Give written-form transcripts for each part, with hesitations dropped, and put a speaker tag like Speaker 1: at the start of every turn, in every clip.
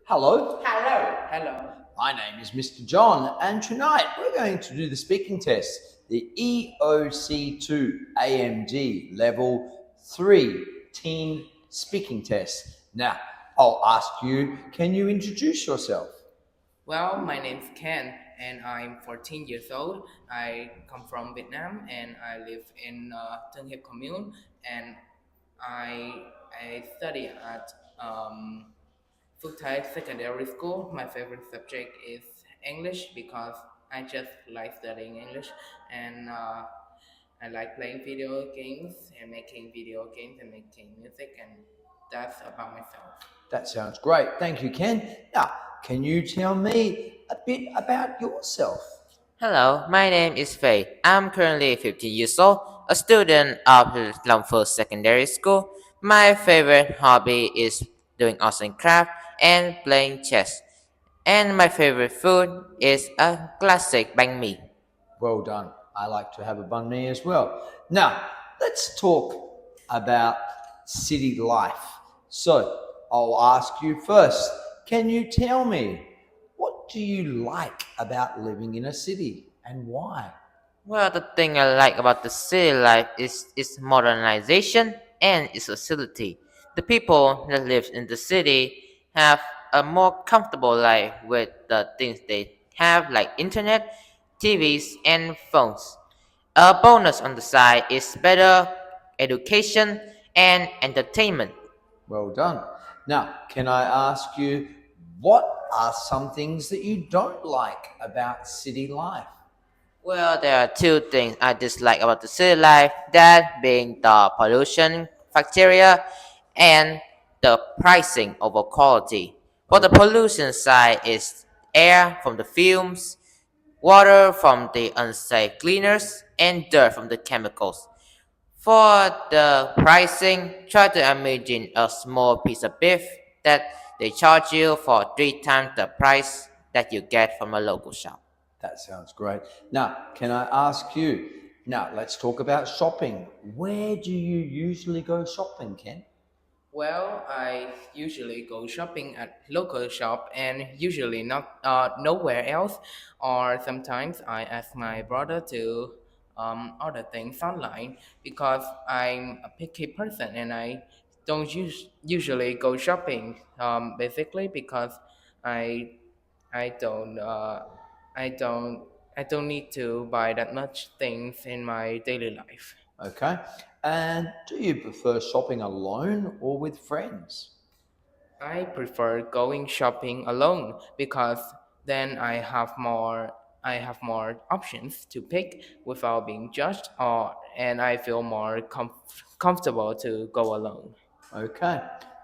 Speaker 1: Hello.
Speaker 2: Hello. Hello.
Speaker 1: My name is Mr. John, and tonight we're going to do the speaking test, the EOC2 AMG Level 3 Teen Speaking Test. Now, I'll ask you, can you introduce yourself?
Speaker 2: Well, my name's Ken, and I'm 14 years old. I come from Vietnam, and I live in Tân Hiệp Commune, and I study at Phước Thái Secondary School. My favorite subject is English because I just like studying English, and I like playing video games and making video games and making music, and that's about myself.
Speaker 1: That sounds great. Thank you, Ken. Now, can you tell me a bit about yourself?
Speaker 3: Hello, my name is Faye. I'm currently 15 years old, a student of Longford Secondary School. My favorite hobby is doing arts and craft and playing chess. And my favorite food is a classic banh mi.
Speaker 1: Well done. I like to have a banh mi as well. Now, let's talk about city life. So, I'll ask you first, can you tell me, what do you like about living in a city and why?
Speaker 3: Well, the thing I like about the city life is its modernization and its facility. The people that live in the city have a more comfortable life with the things they have like internet, TVs, and phones. A bonus on the side is better education and entertainment.
Speaker 1: Well done. Now, can I ask you, what are some things that you don't like about city life?
Speaker 3: Well, there are two things I dislike about the city life, that being the pollution factoria and the pricing over quality. For the pollution side is air from the fumes, water from the unsafe cleaners, and dirt from the chemicals. For the pricing, try to imagine a small piece of beef that they charge you for 3 times the price that you get from a local shop.
Speaker 1: That sounds great. Now, can I ask you, now let's talk about shopping. Where do you usually go shopping, Ken?
Speaker 2: Well, I usually go shopping at local shop and usually not nowhere else. Or sometimes I ask my brother to order things online because I'm a picky person and I don't usually go shopping. Basically because I I don't uh, I don't I don't need to buy that much things in my daily life.
Speaker 1: Okay. And do you prefer shopping alone or with friends?
Speaker 2: I prefer going shopping alone because then I have more options to pick without being judged or and I feel more comfortable to go alone.
Speaker 1: Okay.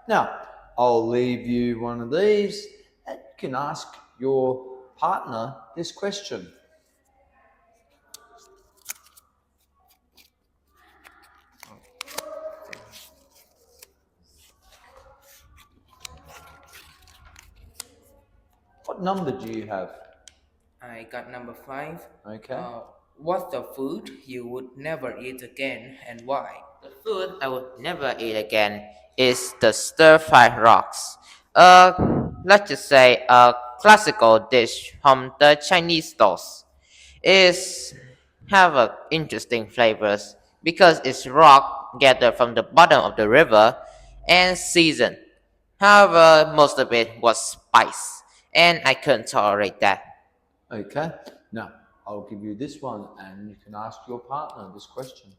Speaker 1: Now, I'll leave you one of these and you can ask your partner this question. What number do you have?
Speaker 2: I got number 5.
Speaker 1: Okay.
Speaker 2: What's the food you would never eat again and why?
Speaker 3: The food I would never eat again is the stir-fried rocks. Let's just say a classical dish from the Chinese stores. Is have a interesting flavors because it's rock gathered from the bottom of the river and seasoned. However, most of it was spice, and I couldn't tolerate that.
Speaker 1: Okay. Now, I'll give you this one and you can ask your partner this question.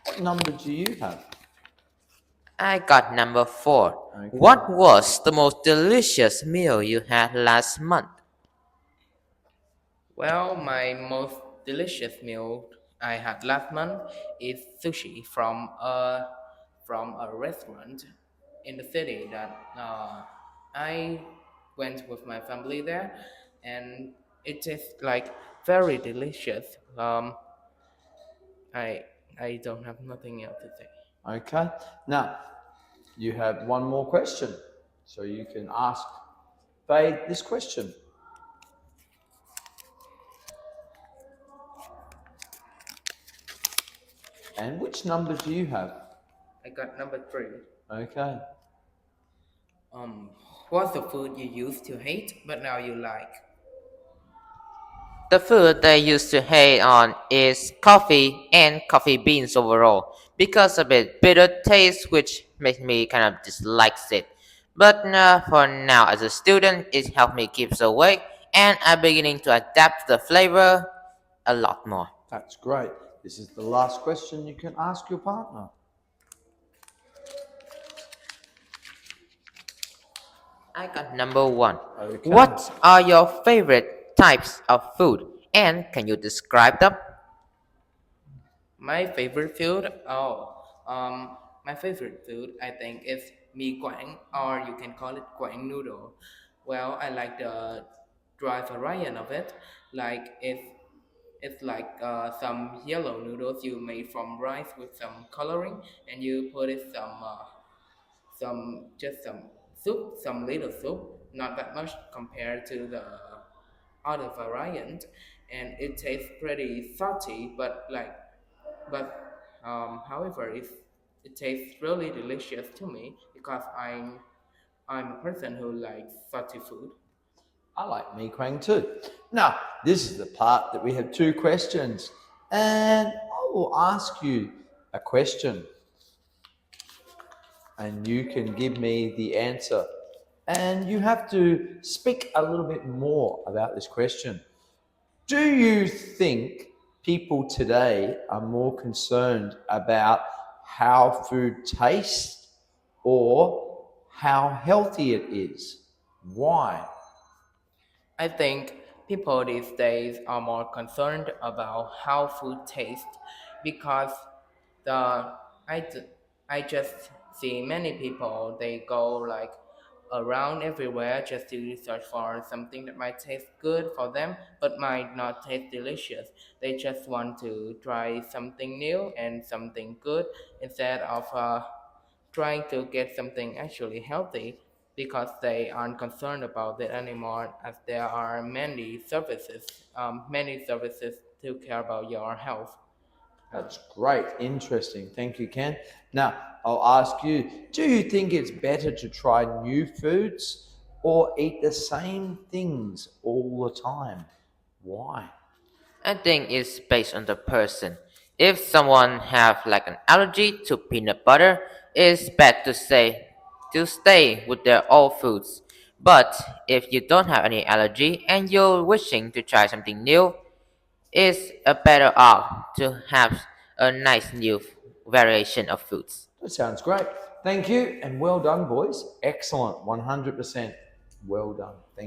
Speaker 1: What number do you have?
Speaker 3: I got number 4.
Speaker 1: Okay.
Speaker 3: What was the most delicious meal you had last month?
Speaker 2: Well, my most delicious meal I had last month is sushi from a restaurant in the city that I went with my family there, and it is like very delicious. I I don't have nothing else to say.
Speaker 1: Okay. Now, you have one more question. So you can ask Faye this question. And which number do you have?
Speaker 2: I got number 3.
Speaker 1: Okay.
Speaker 2: What's the food you used to hate but now you like?
Speaker 3: The food I used to hate on is coffee and coffee beans overall because of its bitter taste which makes me kind of dislikes it. But for now as a student it helped me keep awake and I'm beginning to adapt the flavor a lot more.
Speaker 1: That's great. This is the last question you can ask your partner.
Speaker 3: I got number one.
Speaker 1: Okay.
Speaker 3: What are your favorite types of food and can you describe them?
Speaker 2: My favorite food? My favorite food I think is mì quảng, or you can call it quảng noodle. Well, I like the dry variant of it. Like it's like some yellow noodles you made from rice with some coloring, and you put it some just some soup, some little soup, not that much compared to the other variant, and it tastes pretty salty, but however, it tastes really delicious to me because I'm a person who likes salty food.
Speaker 1: I like mee kwang too. Now, this is the part that we have two questions, and I will ask you a question, and you can give me the answer. And you have to speak a little bit more about this question. Do you think people today are more concerned about how food tastes or how healthy it is? Why?
Speaker 2: I think people these days are more concerned about how food tastes because the I, ju- I just see many people they go like around everywhere just to search for something that might taste good for them but might not taste delicious. They just want to try something new and something good instead of trying to get something actually healthy because they aren't concerned about it anymore as there are many services to care about your health.
Speaker 1: That's great. Interesting. Thank you, Ken. Now, I'll ask you, do you think it's better to try new foods or eat the same things all the time? Why?
Speaker 3: I think it's based on the person. If someone have like an allergy to peanut butter, it's bad to stay with their old foods. But if you don't have any allergy and you're wishing to try something new, it's a better off to have a nice new variation of foods.
Speaker 1: That sounds great. Thank you and well done, boys. Excellent. 100%. Well done. Thank you.